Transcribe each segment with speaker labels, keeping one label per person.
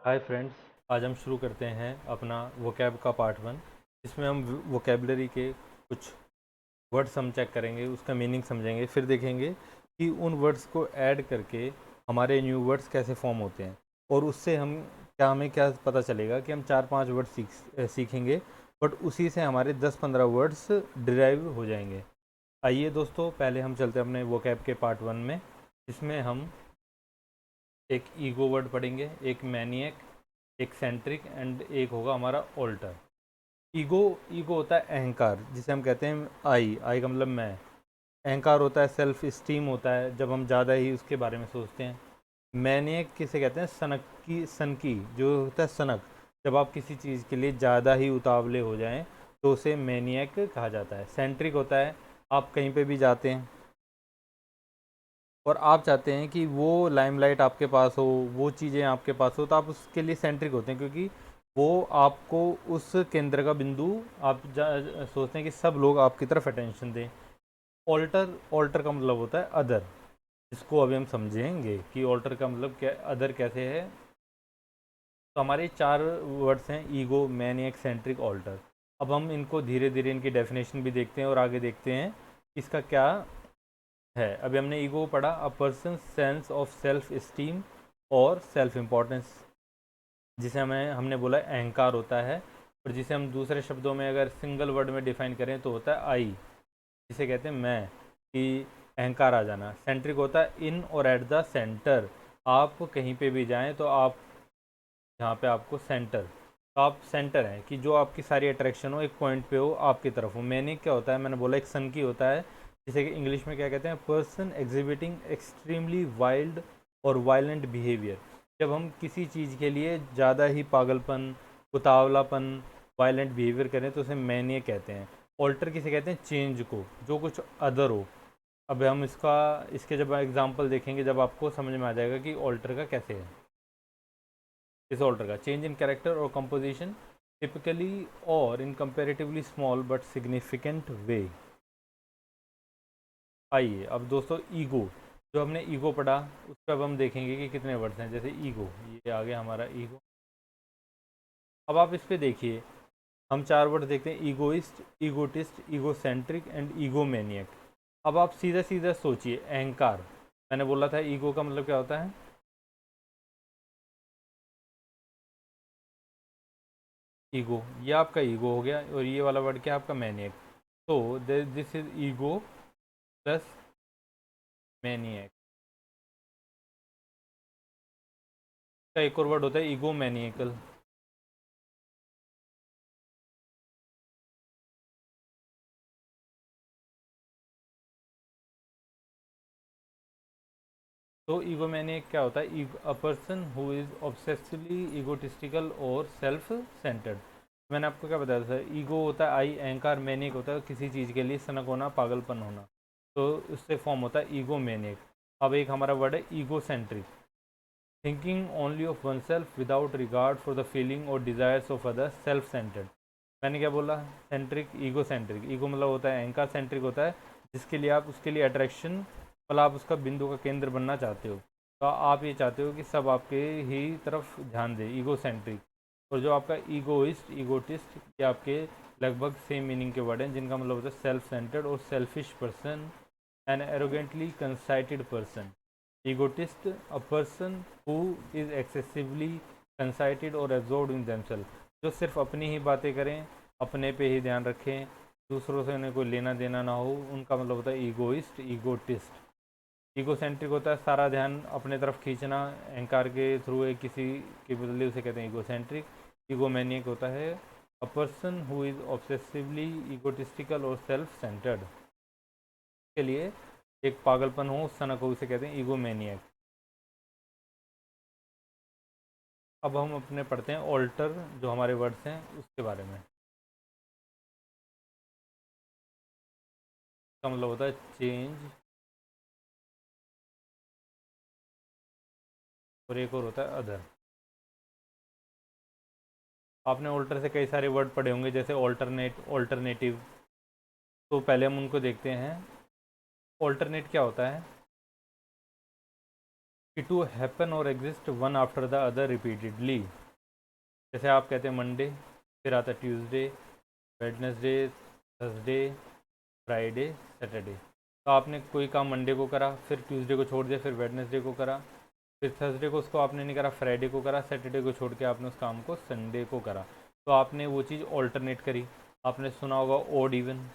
Speaker 1: Hi friends. आज हम शुरू करते हैं अपना वोकैब का पार्ट 1। इसमें हम वोकेबलरी के कुछ वर्ड्स हम चेक करेंगे, उसका मीनिंग समझेंगे, फिर देखेंगे कि उन वर्ड्स को ऐड करके हमारे न्यू वर्ड्स कैसे फॉर्म होते हैं। और उससे हमें क्या पता चलेगा कि हम 4-5 वर्ड सीखेंगे, बट उसी से हमारे 10-15 वर्ड्स डिराइव हो जाएंगे। आइए दोस्तों, पहले हम चलते हैं अपने वोकैब के पार्ट 1 में। इसमें हम एक ईगो वर्ड पढ़ेंगे, एक मैनियक, एक सेंट्रिक एंड एक होगा हमारा ऑल्टर। ईगो ईगो होता है अहंकार, जिसे हम कहते हैं आई। आई का मतलब मैं। अहंकार होता है, सेल्फ इस्टीम होता है जब हम ज़्यादा ही उसके बारे में सोचते हैं। मैनियक किसे कहते हैं? सनकी जो होता है सनक। जब आप किसी चीज़ के लिए ज़्यादा ही उतावले हो जाएं तो उसे मैनियक कहा जाता है। सेंट्रिक होता है, आप कहीं पे भी जाते हैं और आप चाहते हैं कि वो लाइमलाइट आपके पास हो, वो चीज़ें आपके पास हो, तो आप उसके लिए सेंट्रिक होते हैं, क्योंकि वो आपको उस केंद्र का बिंदु आप सोचते हैं कि सब लोग आपकी तरफ अटेंशन दें। ऑल्टर ऑल्टर का मतलब होता है अदर। इसको अभी हम समझेंगे कि ऑल्टर का मतलब क्या, अदर कैसे है। तो हमारे 4 वर्ड्स हैं: ईगो, मैनियक, सेंट्रिक, ऑल्टर। अब हम इनको धीरे धीरे इनकी डेफिनेशन भी देखते हैं और आगे देखते हैं इसका क्या है। अभी हमने ईगो पढ़ा, a person sense of self esteem और सेल्फ इम्पोर्टेंस, जिसे हमने बोला अहंकार होता है। और जिसे हम दूसरे शब्दों में अगर सिंगल वर्ड में डिफाइन करें तो होता है आई, जिसे कहते हैं मैं, कि अहंकार आ जाना। सेंट्रिक होता है इन और एट द सेंटर। आप कहीं पे भी जाएं तो आप यहाँ पे आपको सेंटर, तो आप सेंटर हैं कि जो आपकी सारी अट्रैक्शन हो एक पॉइंट पे हो, आपकी तरफ हो। मैंने क्या होता है, मैंने बोला एक सन की होता है, जिसे कि इंग्लिश में क्या कहते हैं? पर्सन एग्जिबिटिंग एक्सट्रीमली वाइल्ड और वायलेंट बिहेवियर। जब हम किसी चीज़ के लिए ज़्यादा ही पागलपन, उतावलापन, वायलेंट बिहेवियर करें तो उसे मैनिया कहते हैं। ऑल्टर किसे कहते हैं? चेंज को, जो कुछ अदर हो। अब हम इसके जब एग्जाम्पल देखेंगे, जब आपको समझ में आ जाएगा कि ऑल्टर का कैसे है। इस ऑल्टर का चेंज इन कैरेक्टर और कंपोजिशन, टिपिकली और इन कंपेरेटिवली स्मॉल बट सिग्निफिकेंट वे। आइए अब दोस्तों, ईगो, जो हमने ईगो पढ़ा उस पर अब हम देखेंगे कि कितने वर्ड्स हैं। जैसे ईगो, ये आ गया हमारा ईगो। अब आप इस पे देखिए, हम 4 वर्ड देखते हैं: ईगोइस्ट, ईगोटिस्ट, ईगोसेंट्रिक एंड ईगोमेनियक। अब आप सीधा सीधा सोचिए, अहंकार, मैंने बोला था ईगो का मतलब क्या होता है? ईगो, ये आपका ईगो हो गया, और ये वाला वर्ड क्या है आपका? मैनियक। तो this is ego plus maniac. का एक और वर्ड होता है ईगो मैनियकल। तो ईगो मैनियक क्या होता है? A person who is obsessively egotistical और सेल्फ सेंटर्ड। मैंने आपको क्या बताया था? ईगो होता है आई, अहंकार। मैनियक होता है किसी चीज़ के लिए सनक होना, पागलपन होना। तो उससे फॉर्म होता है ईगो मैनियक। अब एक हमारा वर्ड है egocentric, thinking only of oneself without regard for the feeling और desires of other, self centred. मैंने क्या बोला? Centric, ego centric. ईगो मतलब होता है अहंकार, सेंट्रिक होता है जिसके लिए आप उसके लिए अट्रैक्शन, मतलब आप उसका बिंदु का केंद्र बनना चाहते हो। तो आप ये चाहते हो कि सब आपके ही तरफ ध्यान दे, ईगो सेंट्रिक। और जो आपका ईगोइस्ट, ईगोटिस्ट, ये आपके लगभग सेम मीनिंग के वर्ड हैं, जिनका मतलब होता है सेल्फ सेंटर्ड और selfish person, an arrogantly conceited person. egotist, a person who is excessively conceited or absorbed in themselves, जो सिर्फ अपनी ही बातें करें, अपने पे ही ध्यान रखें, दूसरों से उन्हें कोई लेना देना ना हो, उनका मतलब होता है ईगोइस्ट, ईगोटिस्ट। ईगोसेंट्रिक होता है सारा ध्यान अपने तरफ खींचना, अहंकार के थ्रू एक किसी के बदले, उसे कहते हैं ईगोसेंट्रिक। ईगोमैनियक होता है a person who is obsessively egotistical और सेल्फ सेंटर्ड, के लिए एक पागलपन हो, उस सनक को उसे कहते हैं ईगोमैनियक। अब हम अपने पढ़ते हैं ऑल्टर, जो हमारे वर्ड्स हैं उसके बारे में। इसका मतलब होता है चेंज, और एक और होता है अदर। आपने ऑल्टर से कई सारे वर्ड पढ़े होंगे, जैसे ऑल्टरनेट, ऑल्टरनेटिव। तो पहले हम उनको देखते हैं। ऑल्टरनेट क्या होता है? कि टू हैपन और exist one after the other repeatedly. जैसे आप कहते हैं मंडे, फिर आता है Tuesday, Wednesday, Thursday, Friday, Saturday. तो आपने कोई काम मंडे को करा, फिर ट्यूसडे को छोड़ दिया, फिर वेडनेसडे को करा, फिर थर्सडे को उसको आपने नहीं करा, फ्राइडे को करा, सैटरडे को छोड़ के आपने उस काम को संडे को करा। तो आपने वो चीज़ ऑल्टरनेट करी। आपने सुना होगा ओड इवन,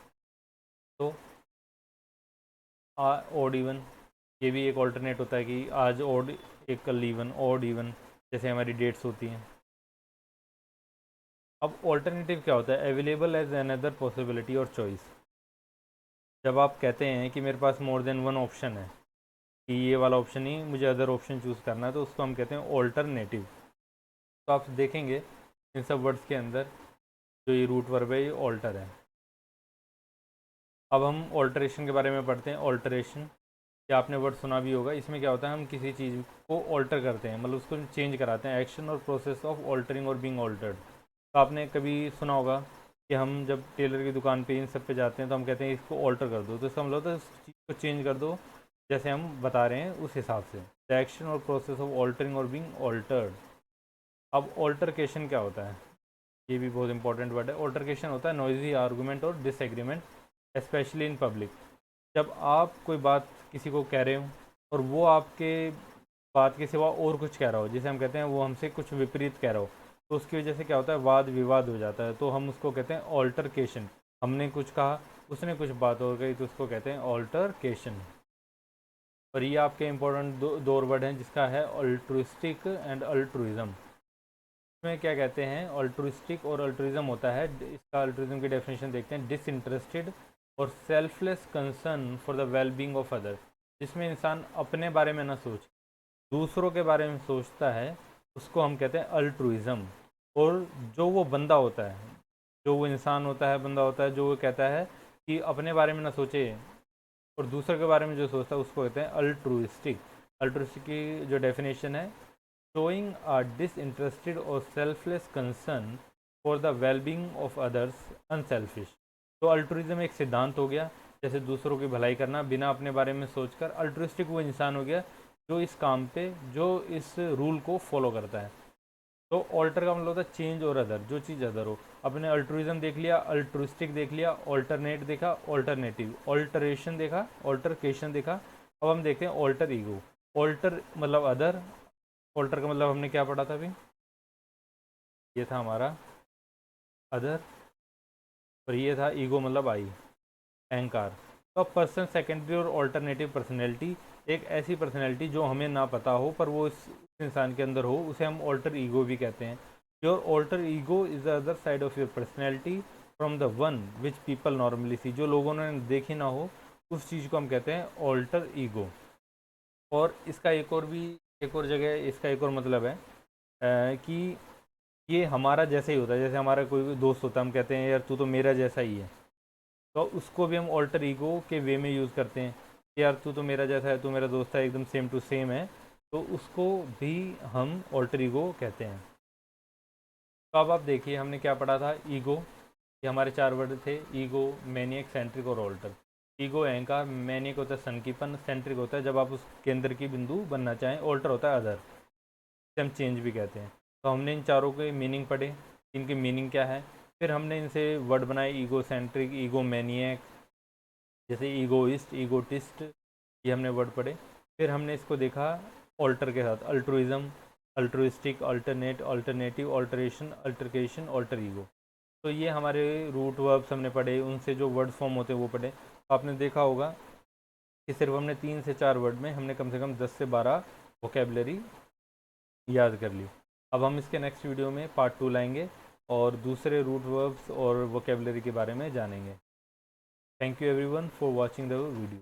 Speaker 1: तो ओड इवन ये भी एक ऑल्टरनेट होता है कि आज ओड एक कल इवन, ओड इवन, जैसे हमारी डेट्स होती हैं। अब ऑल्टरनेटिव क्या होता है? अवेलेबल एज अनदर पॉसिबिलिटी और चॉइस। जब आप कहते हैं कि मेरे पास मोर देन वन ऑप्शन है, कि ये वाला ऑप्शन ही मुझे अदर ऑप्शन चूज़ करना है, तो उसको हम कहते हैं ऑल्टरनेटिव। तो आप देखेंगे इन सब वर्ड्स के अंदर जो ये रूट वर्ब है ये ऑल्टर है। अब हम ऑल्टरेशन के बारे में पढ़ते हैं। ऑल्टरेशन, क्या आपने वर्ड सुना भी होगा। इसमें क्या होता है, हम किसी चीज़ को ऑल्टर करते हैं, मतलब उसको चेंज कराते हैं। एक्शन और प्रोसेस ऑफ ऑल्टरिंग और बीइंग ऑल्टर्ड। तो आपने कभी सुना होगा कि हम जब टेलर की दुकान पे इन सब पे जाते हैं तो हम कहते हैं इसको ऑल्टर कर दो, तो इसका मतलब होता है उस चीज़ को चेंज कर दो जैसे हम बता रहे हैं उस हिसाब से। द एक्शन और प्रोसेस ऑफ ऑल्टरिंग और बीइंग ऑल्टर्ड। अब ऑल्टरकेशन क्या होता है, ये भी बहुत इंपॉर्टेंट वर्ड है। ऑल्टरकेशन होता है नॉइजी आर्गूमेंट और डिसएग्रीमेंट, स्पेशली इन पब्लिक। जब आप कोई बात किसी को कह रहे हो और वो आपके बात के सिवा और कुछ कह रहा हो, जिसे हम कहते हैं वो हमसे कुछ विपरीत कह रहा हो, तो उसकी वजह से क्या होता है, वाद विवाद हो जाता है। तो हम उसको कहते हैं ऑल्टरकेशन। हमने कुछ कहा, उसने कुछ बात और कही, तो उसको कहते हैं ऑल्टरकेशन। और ये आपके इंपॉर्टेंट दो वर्ड हैं, जिसका है अल्ट्रुइस्टिक एंड अल्ट्रुइज्म। इसमें क्या कहते हैं, अल्ट्रुइस्टिक और अल्ट्रुइज्म होता है, इसका अल्ट्रुइज्म की डेफिनेशन देखते हैं। डिसइंटरेस्टेड और selfless concern for the wellbeing of other, जिसमें इंसान अपने बारे में ना सोच दूसरों के बारे में सोचता है, उसको हम कहते हैं अल्ट्रुइज्म। और जो वो बंदा होता है, जो वो इंसान होता है, बंदा होता है, जो वो कहता है कि अपने बारे में ना सोचे और दूसरे के बारे में जो सोचता है, उसको कहते हैं अल्ट्रुइस्टिक। अल्ट्रुइस्टिक की जो डेफिनेशन है, showing a disinterested or selfless concern for the well-being of others, unselfish। तो अल्ट्रुइज्म एक सिद्धांत हो गया, जैसे दूसरों की भलाई करना बिना अपने बारे में सोचकर। अल्ट्रुइस्टिक वो इंसान हो गया जो इस काम पे, जो इस रूल को फॉलो करता है। तो ऑल्टर का मतलब होता है चेंज और अदर, जो चीज़ अदर हो। अपने अल्ट्रुइज्म देख लिया, अल्ट्रुइस्टिक देख लिया, ऑल्टरनेट देखा, ऑल्टरनेटिव, ऑल्टरेशन देखा, ऑल्टरकेशन देखा। अब हम देखते हैं ऑल्टर ईगो। ऑल्टर मतलब अदर, ऑल्टर का मतलब हमने क्या पढ़ा था अभी, ये था हमारा अदर, और ये था ईगो मतलब आई, अहंकार। तो पर्सन सेकेंडरी और ऑल्टरनेटिव पर्सनैलिटी, एक ऐसी पर्सनैलिटी जो हमें ना पता हो पर वो इस इंसान के अंदर हो, उसे हम ऑल्टर ईगो भी कहते हैं। Your alter ego is the other side of your personality from the one which people normally see. जो लोगों ने देखी ना हो उस चीज़ को हम कहते हैं ऑल्टर ईगो। और इसका एक और जगह इसका एक और मतलब है कि ये हमारा जैसा ही होता है। जैसे हमारा कोई दोस्त होता है, हम कहते हैं यार तू तो मेरा जैसा ही है, तो उसको भी हम ऑल्टर ईगो के वे में यूज़ करते हैं कि यार तू तो मेरा जैसा है, तू मेरा दोस्त है, एकदम सेम टू सेम है, तो उसको भी हम ऑल्टर ईगो कहते हैं। तो अब आप देखिए हमने क्या पढ़ा था, ईगो, ये हमारे चार वर्ड थे, ईगो, मैनियक, सेंट्रिक और ऑल्टर। ईगो अहंकार, मैनियक होता है सनकीपन, सेंट्रिक होता है जब आप उस केंद्र की बिंदु बनना चाहें, ऑल्टर होता है अदर, इसे हम चेंज भी कहते हैं। तो हमने इन चारों के मीनिंग पढ़े, इनकी मीनिंग क्या है, फिर हमने इनसे वर्ड बनाए, ईगो सेंट्रिक, ईगो मैनियक, जैसे ईगोइस्ट, ईगोटिस्ट, ये हमने वर्ड पढ़े। फिर हमने इसको देखा ऑल्टर के साथ, altruism, altruistic, alternate, alternative, alteration, altercation, alter ego. तो ये हमारे रूट वर्ब्स हमने पढ़े, उनसे जो वर्ड फॉर्म होते हैं वो पढ़े। आपने देखा होगा कि सिर्फ हमने 3 से 4 वर्ड में हमने कम से कम 10 से 12 वोकेबलरी याद कर ली। अब हम इसके नेक्स्ट वीडियो में पार्ट 2 लाएंगे और दूसरे रूट वर्ब्स और वोकेबलरी के बारे में जानेंगे। Thank you everyone for watching the video.